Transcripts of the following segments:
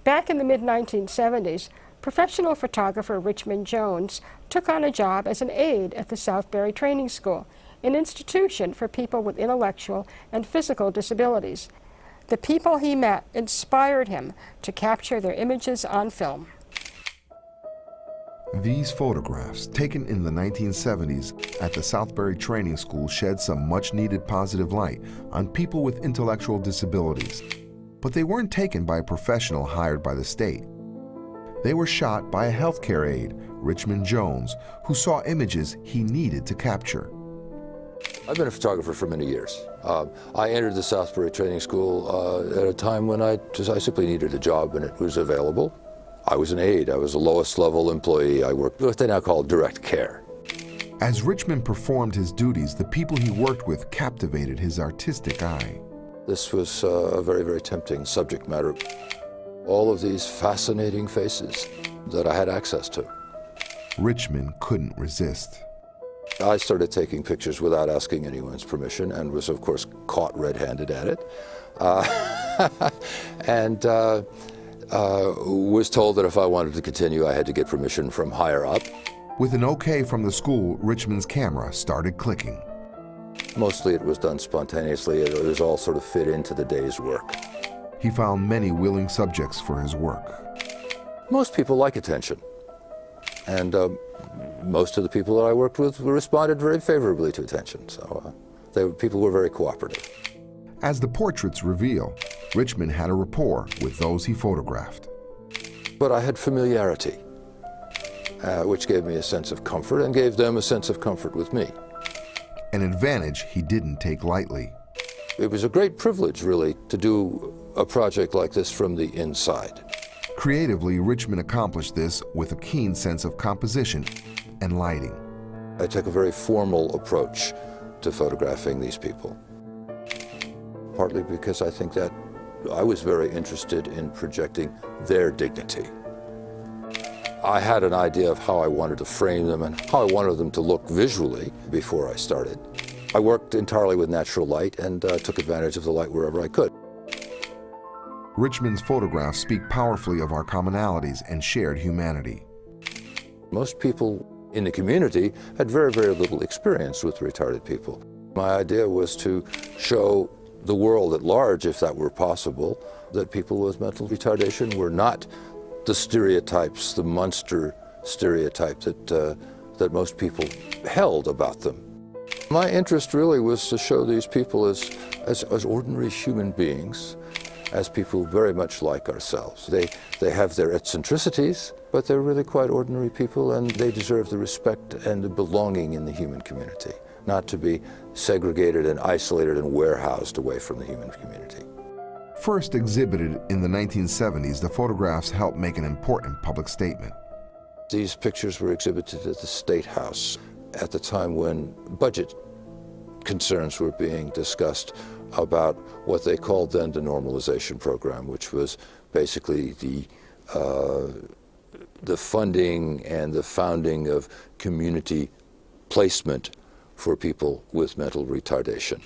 Back in the mid-1970s, professional photographer Richmond Jones took on a job as an aide at the Southbury Training School, an institution for people with intellectual and physical disabilities. The people he met inspired him to capture their images on film. These photographs, taken in the 1970s at the Southbury Training School, shed some much-needed positive light on people with intellectual disabilities. But they weren't taken by a professional hired by the state. They were shot by a healthcare aide, Richmond Jones, who saw images he needed to capture. I've been a photographer for many years. I entered the Southbury Training School at a time when I simply needed a job and it was available. I was an aide. I was a lowest level employee. I worked what they now call direct care. As Richmond performed his duties, the people he worked with captivated his artistic eye. This was a very, very tempting subject matter. All of these fascinating faces that I had access to. Richmond couldn't resist. I started taking pictures without asking anyone's permission and was, of course, caught red-handed at it. And was told that if I wanted to continue, I had to get permission from higher up. With an okay from the school, Richmond's camera started clicking. Mostly it was done spontaneously. It was all sort of fit into the day's work. He found many willing subjects for his work. Most people like attention. And most of the people that I worked with responded very favorably to attention. So people were very cooperative. As the portraits reveal, Richmond had a rapport with those he photographed. But I had familiarity, which gave me a sense of comfort and gave them a sense of comfort with me. An advantage he didn't take lightly. It was a great privilege, really, to do a project like this from the inside. Creatively, Richmond accomplished this with a keen sense of composition and lighting. I took a very formal approach to photographing these people. Partly because I think that I was very interested in projecting their dignity. I had an idea of how I wanted to frame them and how I wanted them to look visually before I started. I worked entirely with natural light and took advantage of the light wherever I could. Richmond's photographs speak powerfully of our commonalities and shared humanity. Most people in the community had very, very little experience with retarded people. My idea was to show the world at large, if that were possible, that people with mental retardation were not the stereotypes, the monster stereotype that most people held about them. My interest really was to show these people as ordinary human beings, as people very much like ourselves. They have their eccentricities, but they're really quite ordinary people, and they deserve the respect and the belonging in the human community, not to be segregated and isolated and warehoused away from the human community. First exhibited in the 1970s, the photographs helped make an important public statement. These pictures were exhibited at the State House at the time when budget concerns were being discussed about what they called then the normalization program, which was basically the funding and the founding of community placement for people with mental retardation.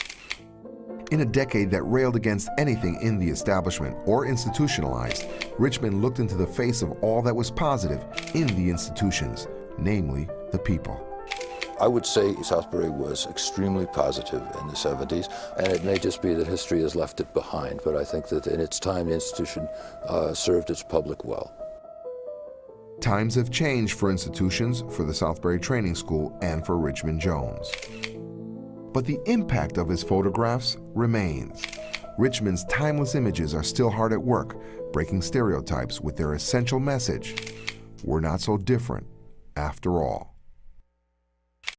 In a decade that railed against anything in the establishment or institutionalized, Richmond looked into the face of all that was positive in the institutions, namely the people. I would say Southbury was extremely positive in the 70s, and it may just be that history has left it behind, but I think that in its time the institution served its public well. Times have changed for institutions, for the Southbury Training School, and for Richmond Jones. But the impact of his photographs remains. Richmond's timeless images are still hard at work, breaking stereotypes with their essential message: we're not so different after all.